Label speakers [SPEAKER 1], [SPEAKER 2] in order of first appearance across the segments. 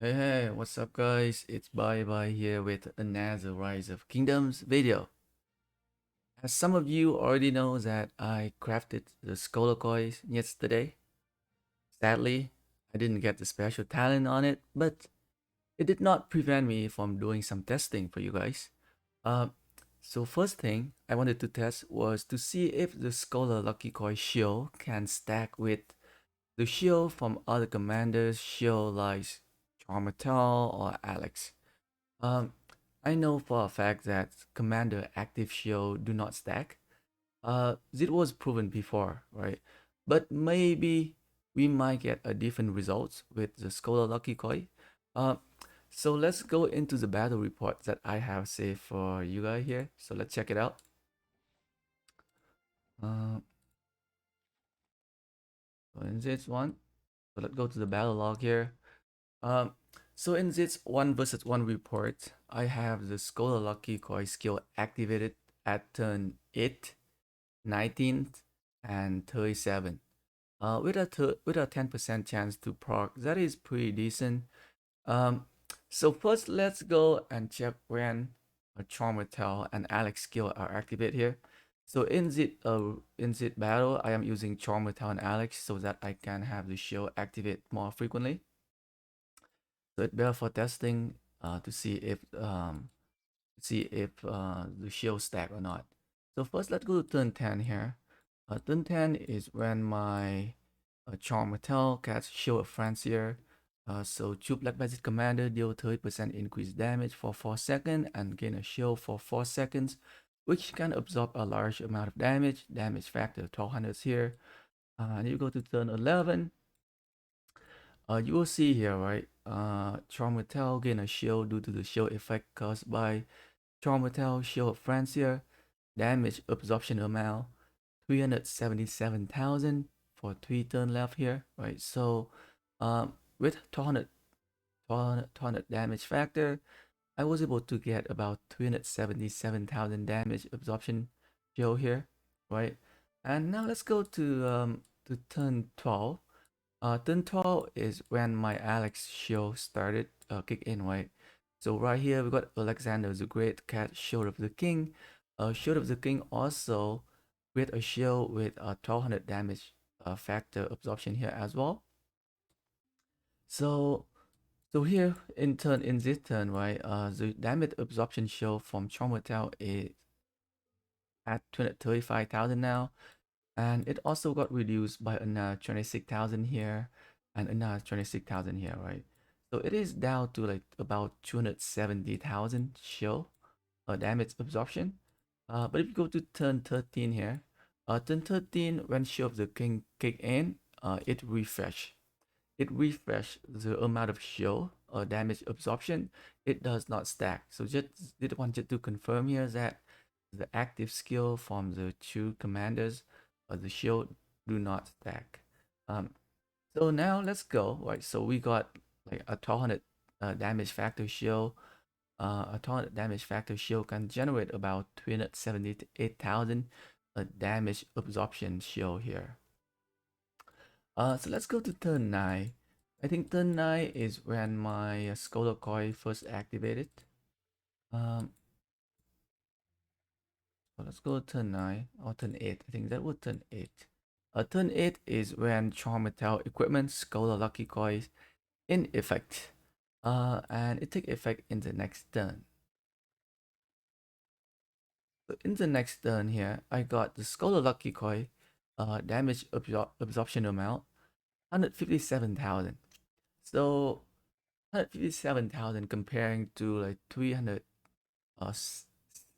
[SPEAKER 1] Hey, what's up guys? It's Bye here with another Rise of Kingdoms video. As some of you already know that I crafted the Scola coins yesterday. Sadly, I didn't get the special talent on it, but it did not prevent me from doing some testing for you guys. Uh, so first thing I wanted to test was to see if the Scola Lucky Coin shield can stack with the shield from other commanders' shield like Charmatel or Alex. Um, I know for a fact that Commander Active Shield do not stack. It was proven before, right? But maybe we might get a different results with the Scholar Lucky Koi. Uh, so let's go into the battle report that I have saved for you guys here. So let's check it out. Uh, so in this one, so let's go to the battle log here. Um, so in this 1 versus 1 report, I have the Scholar Lucky Koi skill activated at turn 8, 19th, and 37. With a 10% chance to proc, that is pretty decent. Um, so first let's go and check when a Charmatel and Alex skill are activated here. So in this battle, I am using Charmatel and Alex so that I can have the shield activate more frequently. So it's better for testing to see if the shield stack or not. So first, let's go to turn 10 here. Turn 10 is when my Charm Metal gets Shield of Francier. So Tube Black Magic Commander deal 30% increased damage for 4 seconds and gain a shield for 4 seconds, which can absorb a large amount of damage. Damage factor 1200 here. And you go to turn 11. You will see here, right? Charm Metal gain a shield due to the shield effect caused by Charmatel Shield of Francia, damage absorption amount 377,000 for 3 turn left here, right? So with 200 damage factor, I was able to get about 377,000 damage absorption shield here, right? And now let's go to turn 12. Turn 12 is when my Alex shield started kick in, right? So right here we got Alexander the Great Cat Shield of the King. Shield of the King also with a shield with a 1200 damage factor absorption here as well. So here in this turn, right? The damage absorption shield from Chromatel is at 235,000 now. And it also got reduced by another 26,000 here and another 26,000 here, right? So it is down to like about 270,000 shield damage absorption. But if you go to turn 13 here, turn 13, when Shield of the King kick in, it refresh. It refresh the amount of shield damage absorption. It does not stack. So just did wanted to confirm here that the active skill from the two commanders of the shield do not stack. Um, so now let's go. Right, so we got like a 1200 damage factor shield. A 1200 damage factor shield can generate about 378,000 damage absorption shield here. So let's go to turn 9. I think turn 9 is when my Scola coin first activated. Um, so let's go to turn 9 or turn 8. I think that would turn 8. Turn 8 is when Charm Metal Equipment Scola Lucky Coins in effect. And it take effect in the next turn. So in the next turn here, I got the Scola Lucky Coin damage absorption amount 157,000. So 157,000 comparing to like 300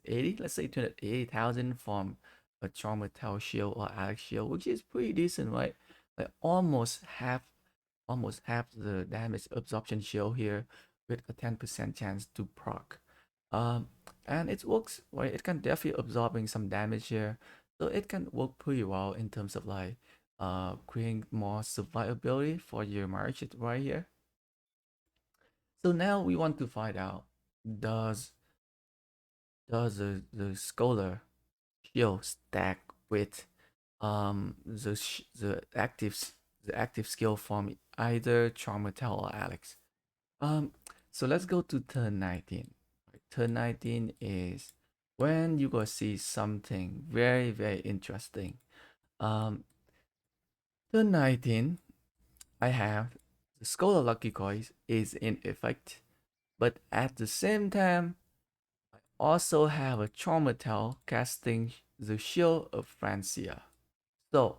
[SPEAKER 1] 80, let's say 280,000 from a Trauma Tau shield or Alex shield, which is pretty decent, right? Like almost half the damage absorption shield here with a 10% chance to proc. Um, and it works, right? It can definitely absorbing some damage here, so it can work pretty well in terms of like creating more survivability for your march right here. So now we want to find out, does the scholar shield stack with the active skill from either Charmatel or Alex. Um, so let's go to turn 19. Turn 19 is when you go see something very, very interesting. Um, turn 19, I have the Scholar Lucky Coins is in effect, but at the same time, also have a Traumatel casting the Shield of Francia. So,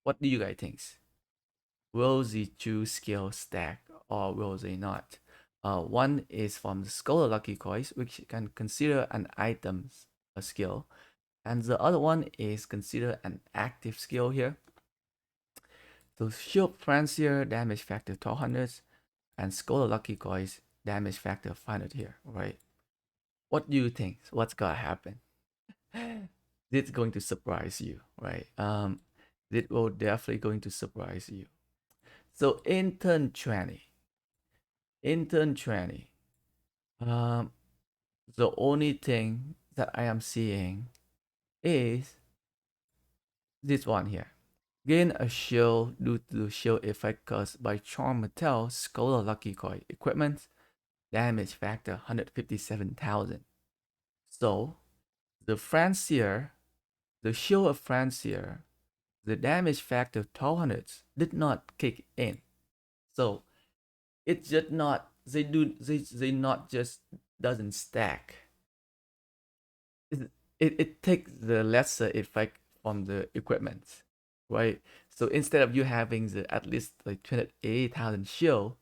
[SPEAKER 1] what do you guys think? Will the two skill stack or will they not? One is from the Scholar Lucky Coins, which can consider an item a skill, and the other one is considered an active skill here. So Shield Francia damage factor 1200 and Scholar Lucky Coins damage factor 500 here, right? What do you think? What's gonna happen? It's going to surprise you, right? It will definitely going to surprise you. So in turn 20, um, the only thing that I am seeing is this one here. Gain a shield due to the shield effect caused by Charm Metal Scola Lucky Coin equipment. Damage factor 157,000. So the Francier, the shield of Francier, the damage factor 1200 did not kick in. So it's just not they not just doesn't stack. It takes the lesser effect from the equipment, right? So instead of you having the at least like 28,000 shield,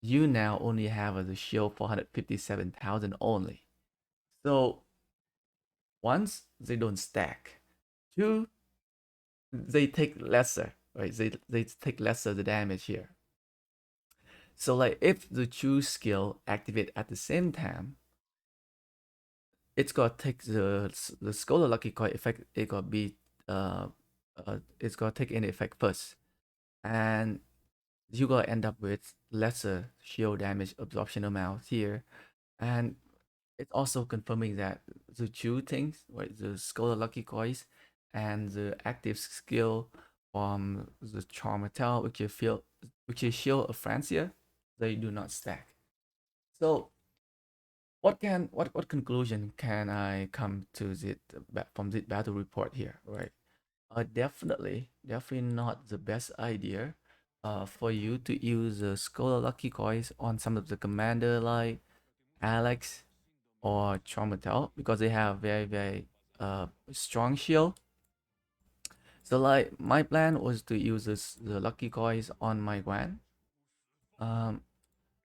[SPEAKER 1] you now only have the shield for 157,000 only. So once they don't stack, two they take lesser, right? They take lesser the damage here. So like if the two skill activate at the same time, it's gonna take the Scholar Lucky Coin effect. It gonna be it's gonna take any effect first, and you gonna end up with lesser shield damage absorption amount here, and it's also confirming that the two things, right, the Scholar Lucky Coins and the active skill from the Charm Metal, which is Shield of Francia, they do not stack. So what conclusion can I come to from the battle report here, right? Definitely not the best idea for you to use the Scholar Lucky Coins on some of the commander like Alex or Traumatel because they have very strong shield. So like my plan was to use the Lucky Coins on my Guan. Um,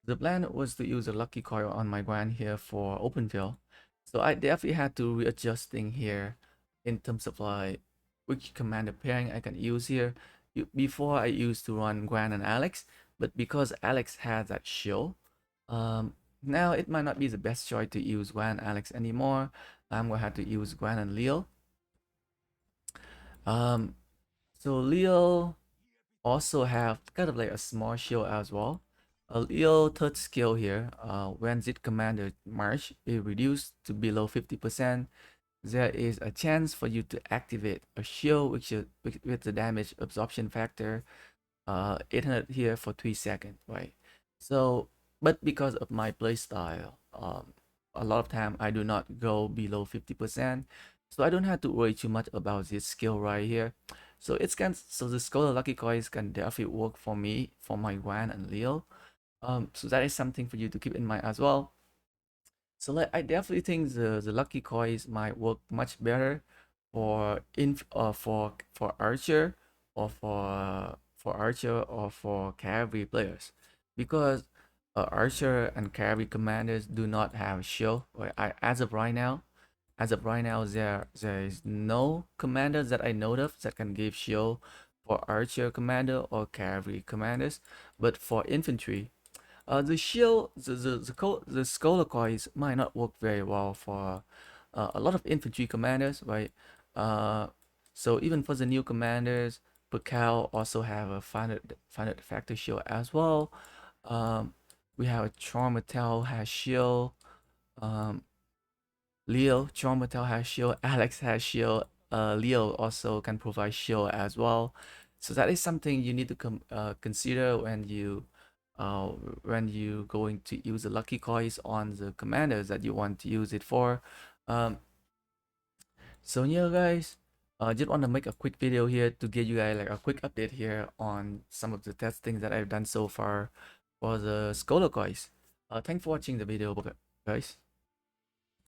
[SPEAKER 1] the plan was to use a lucky coil on my Guan here for open field. So I definitely had to readjusting here in terms of like which commander pairing I can use here. Before I used to run Guan and Alex, but because Alex has that shield, um, now it might not be the best choice to use Guan and Alex anymore. I'm gonna have to use Guan and Leo. Um, so Leo also have kind of like a small shield as well. A little third skill here, when Zit Commander March is reduced to below 50%, there is a chance for you to activate a shield with the damage absorption factor 800 here for 3 seconds, right? So, but because of my playstyle, a lot of time I do not go below 50%, so I don't have to worry too much about this skill right here. So so the Scholar Lucky Coins can definitely work for me for my Guan and Leo. So that is something for you to keep in mind as well. So like I definitely think the lucky coins might work much better for archer or for archer or for cavalry players because archer and cavalry commanders do not have shield. Right? As of right now, there is no commanders that I know of that can give shield for archer commander or cavalry commanders, but for infantry the shield, the Scholar coins might not work very well for a lot of infantry commanders, right? Uh, so even for the new commanders, Pakal also have a finite factor shield as well. Um, we have a Charmatel has shield. Um, Leo Charmatel has shield. Alex has shield. Leo also can provide shield as well. So that is something you need to consider when you uh, when you going to use the lucky coins on the commanders that you want to use it for. um, so yeah, guys, just want to make a quick video here to give you guys like a quick update here on some of the testing that I've done so far for the Scola coins. Thanks for watching the video, guys.